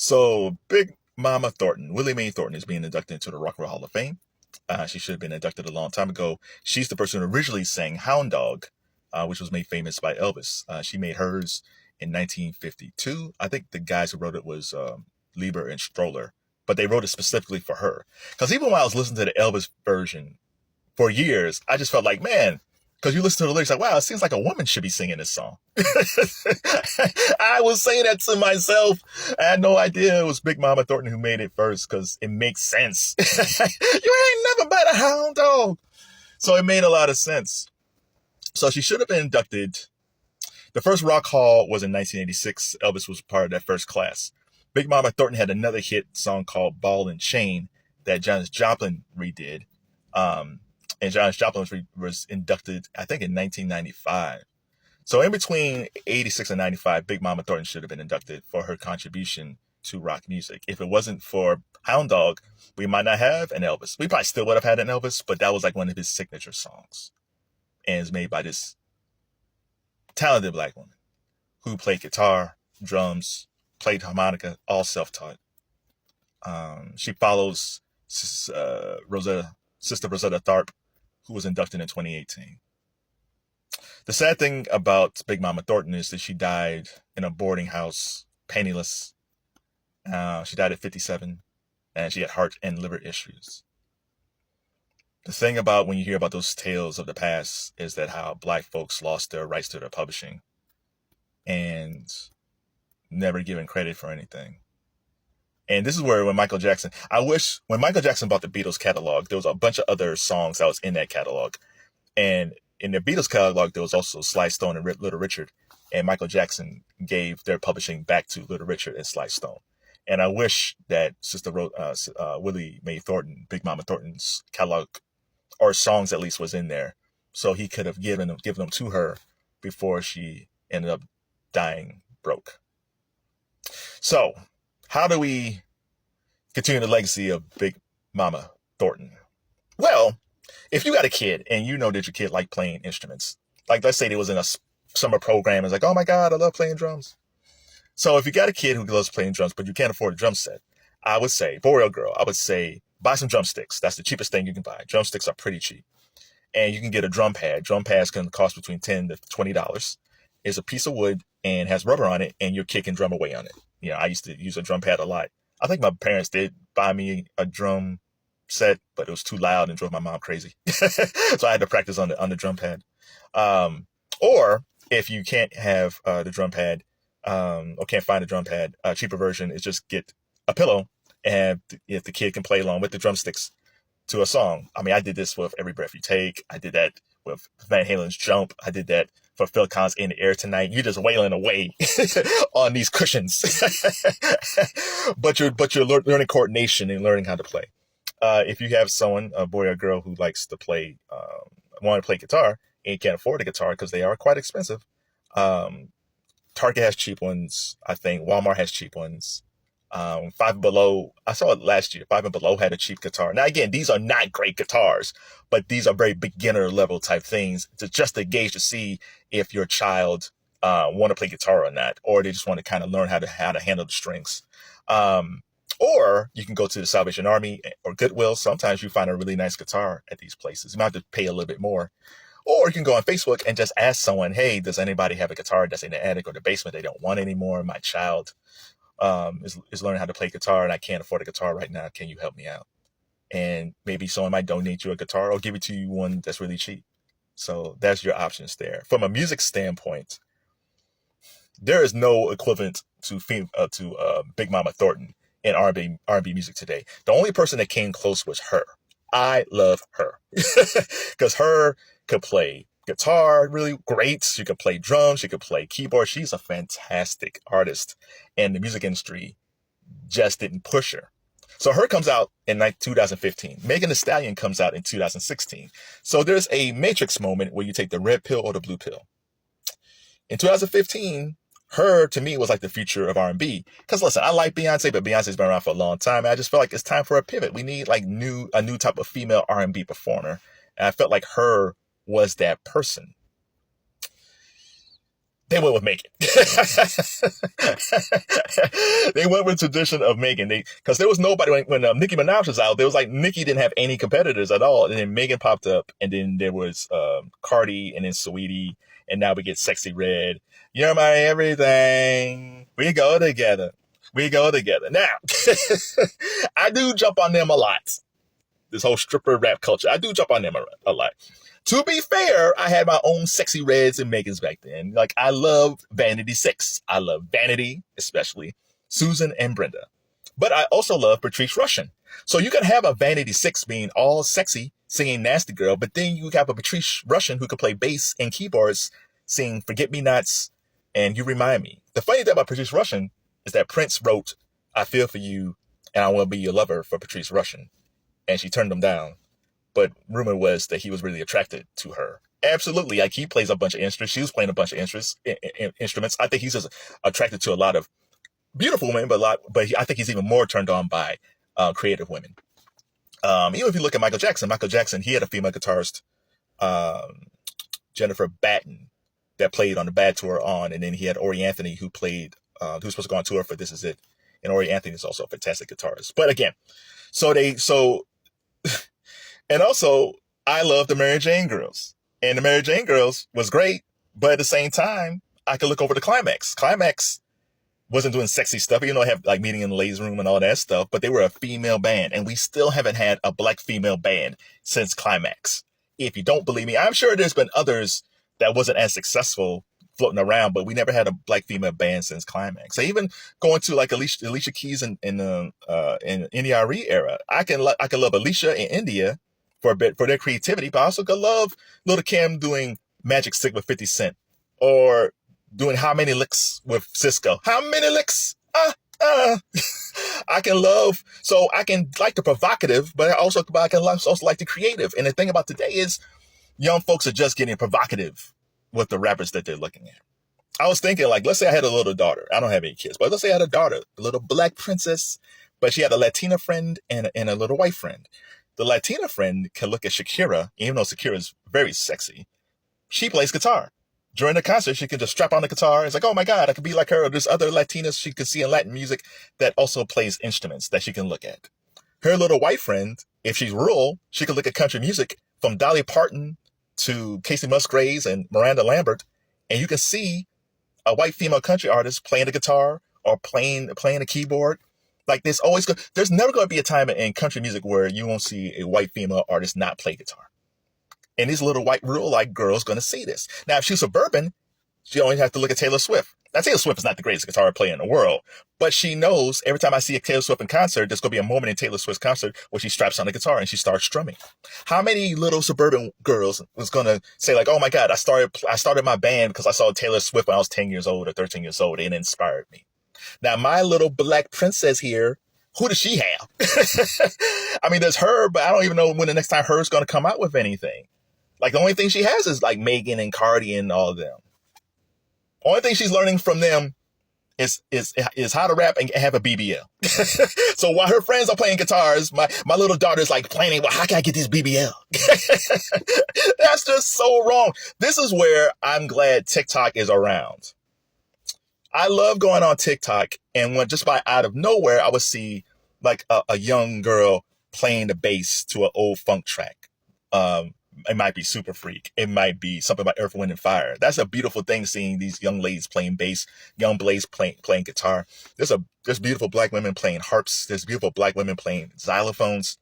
So, Big Mama Thornton, Willi Mae Thornton, is being inducted into the Rock and Roll Hall of Fame. She should have been inducted a long time ago. She's the person who originally sang Hound Dog, which was made famous by Elvis. She made hers in 1952. I think the guys who wrote it was Lieber and Stroller, but they wrote it specifically for her. Because even while I was listening to the Elvis version for years, I just felt like, man, because you listen to the lyrics, like, wow, it seems like a woman should be singing this song. I was saying that to myself. I had no idea it was Big Mama Thornton who made it first, because it makes sense. You ain't never met a hound dog. So it made a lot of sense. So she should have been inducted. The first Rock Hall was in 1986. Elvis was part of that first class. Big Mama Thornton had another hit song called Ball and Chain that Janis Joplin redid. And Janis Joplin was inducted, I think, in 1995. So in between 86 and 95, Big Mama Thornton should have been inducted for her contribution to rock music. If it wasn't for Hound Dog, we might not have an Elvis. We probably still would have had an Elvis, but that was like one of his signature songs. And it's made by this talented black woman who played guitar, drums, played harmonica, all self-taught. She follows Sister Rosetta Tharpe, who was inducted in 2018. The sad thing about Big Mama Thornton is that she died in a boarding house, penniless. She died at 57, and she had heart and liver issues. The thing about when you hear about those tales of the past is that how black folks lost their rights to their publishing and never given credit for anything. And this is where when Michael Jackson bought the Beatles catalog, there was a bunch of other songs that was in that catalog. And in the Beatles catalog, there was also Sly Stone and Little Richard. And Michael Jackson gave their publishing back to Little Richard and Sly Stone. And I wish that Sister Willi Mae Thornton, Big Mama Thornton's catalog, or songs at least, was in there. So he could have given them to her before she ended up dying broke. So, how do we continue the legacy of Big Mama Thornton? Well, if you got a kid and you know that your kid liked playing instruments, like let's say they was in a summer program, it's like, oh my God, I love playing drums. So if you got a kid who loves playing drums, but you can't afford a drum set, I would say, boy or girl, I would say buy some drumsticks. That's the cheapest thing you can buy. Drumsticks are pretty cheap. And you can get a drum pad. Drum pads can cost between $10 to $20. It's a piece of wood and has rubber on it, and you're kicking drum away on it. You know, I used to use a drum pad a lot. I think my parents did buy me a drum set, but it was too loud and drove my mom crazy. So I had to practice on the drum pad. Or if you can't have the drum pad, or can't find a drum pad, a cheaper version is just get a pillow, and if the kid can play along with the drumsticks to a song. I mean, I did this with Every Breath You Take. I did that with Van Halen's Jump. I did that for Phil Collins' In the Air Tonight. You're just wailing away on these cushions. but you're learning coordination and learning how to play. If you have someone, a boy or girl, who likes to play, want to play guitar and can't afford a guitar because they are quite expensive, Target has cheap ones. I think Walmart has cheap ones. Five and Below, I saw it last year. Five and Below had a cheap guitar. Now, again, these are not great guitars, but these are very beginner level type things just to gauge to see if your child want to play guitar or not, or they just want to kind of learn how to handle the strings. Or you can go to the Salvation Army or Goodwill. Sometimes you find a really nice guitar at these places. You might have to pay a little bit more. Or you can go on Facebook and just ask someone, hey, does anybody have a guitar that's in the attic or the basement they don't want anymore? My child is learning how to play guitar and I can't afford a guitar right now. Can you help me out? And maybe someone might donate you a guitar or give it to you one that's really cheap. So that's your options there. From a music standpoint, there is no equivalent to Big Mama Thornton in R&B music today. The only person that came close was her. I love her because her could play guitar really great. She could play drums. She could play keyboard. She's a fantastic artist, and the music industry just didn't push her. So her comes out in 2015. Megan Thee Stallion comes out in 2016. So there's a matrix moment where you take the red pill or the blue pill. In 2015, her, to me, was like the future of R&B. Because listen, I like Beyonce, but Beyonce's been around for a long time. And I just felt like it's time for a pivot. We need like a new type of female R&B performer. And I felt like her was that person. They went with Megan. They went with tradition of Megan. Because there was nobody when Nicki Minaj was out. There was like Nicki didn't have any competitors at all, and then Megan popped up, and then there was Cardi, and then Saweetie, and now we get Sexy Red. You're my everything. We go together. We go together. Now, I do jump on them a lot. This whole stripper rap culture, I do jump on them a lot. To be fair, I had my own Sexy Reds and Megans back then. Like, I love Vanity 6. I love Vanity, especially Susan and Brenda. But I also love Patrice Rushen. So you can have a Vanity 6 being all sexy, singing Nasty Girl, but then you have a Patrice Rushen who could play bass and keyboards, sing Forget Me Nots and You Remind Me. The funny thing about Patrice Rushen is that Prince wrote I Feel For You and I Want to Be Your Lover for Patrice Rushen, and she turned him down. But rumor was that he was really attracted to her. Absolutely. Like, he plays a bunch of instruments. She was playing a bunch of instruments. I think he's just attracted to a lot of beautiful women, I think he's even more turned on by creative women. Even if you look at Michael Jackson, he had a female guitarist, Jennifer Batten, that played on the Bad Tour on, and then he had Ori Anthony who played, who was supposed to go on tour for This Is It. And Ori Anthony is also a fantastic guitarist. But again, and also, I love the Mary Jane Girls. And the Mary Jane Girls was great, but at the same time, I could look over to Climax. Climax wasn't doing sexy stuff, even though I have like Meeting in the Ladies' Room and all that stuff, but they were a female band, and we still haven't had a black female band since Climax. If you don't believe me, I'm sure there's been others that wasn't as successful floating around, but we never had a black female band since Climax. So even going to like Alicia Keys in NDRE era, I can love Alicia and India for their creativity, but I also could love Lil' Kim doing Magic Stick with 50 Cent, or doing How Many Licks with Cisco. How many licks? I can like the provocative, but I can also like the creative. And the thing about today is young folks are just getting provocative with the rappers that they're looking at. I was thinking, like, let's say I had a little daughter. I don't have any kids, but let's say I had a daughter, a little black princess, but she had a Latina friend and a little white friend. The Latina friend can look at Shakira, even though Shakira is very sexy. She plays guitar. During the concert, she can just strap on the guitar. It's like, oh my God, I could be like her. Or there's other Latinas she could see in Latin music that also plays instruments that she can look at. Her little white friend, if she's rural, she can look at country music from Dolly Parton to Casey Musgraves and Miranda Lambert, and you can see a white female country artist playing the guitar or playing a keyboard. Like, there's never going to be a time in country music where you won't see a white female artist not play guitar. And these little white rural-like girls going to see this. Now, if she's suburban, she only has to look at Taylor Swift. Now, Taylor Swift is not the greatest guitar player in the world, but she knows every time I see a Taylor Swift in concert, there's going to be a moment in Taylor Swift's concert where she straps on the guitar and she starts strumming. How many little suburban girls was going to say, like, oh my God, I started my band because I saw Taylor Swift when I was 10 years old or 13 years old, and it inspired me. Now, my little black princess here, who does she have? I mean, there's her, but I don't even know when the next time her's going to come out with anything. Like, the only thing she has is like Megan and Cardi and all of them. Only thing she's learning from them is how to rap and have a BBL. So while her friends are playing guitars, my little daughter's like planning, well, how can I get this BBL? That's just so wrong. This is where I'm glad TikTok is around. I love going on TikTok, and when just by out of nowhere, I would see like a young girl playing the bass to an old funk track. It might be Super Freak. It might be something about Earth, Wind, and Fire. That's a beautiful thing, seeing these young ladies playing bass, young blades playing guitar. There's beautiful black women playing harps. There's beautiful black women playing xylophones.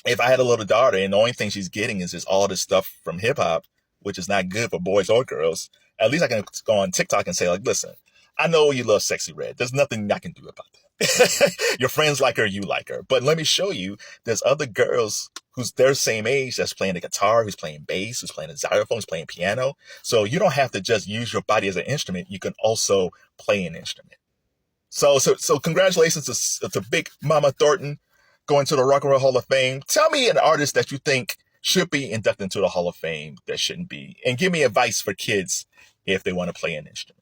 If I had a little daughter and the only thing she's getting is just all this stuff from hip hop, which is not good for boys or girls, at least I can go on TikTok and say, like, listen, I know you love Sexy Red. There's nothing I can do about that. Your friends like her, you like her. But let me show you, there's other girls who's their same age that's playing the guitar, who's playing bass, who's playing the xylophone, who's playing piano. So you don't have to just use your body as an instrument. You can also play an instrument. So congratulations to Big Mama Thornton going to the Rock and Roll Hall of Fame. Tell me an artist that you think should be inducted into the Hall of Fame that shouldn't be. And give me advice for kids if they want to play an instrument.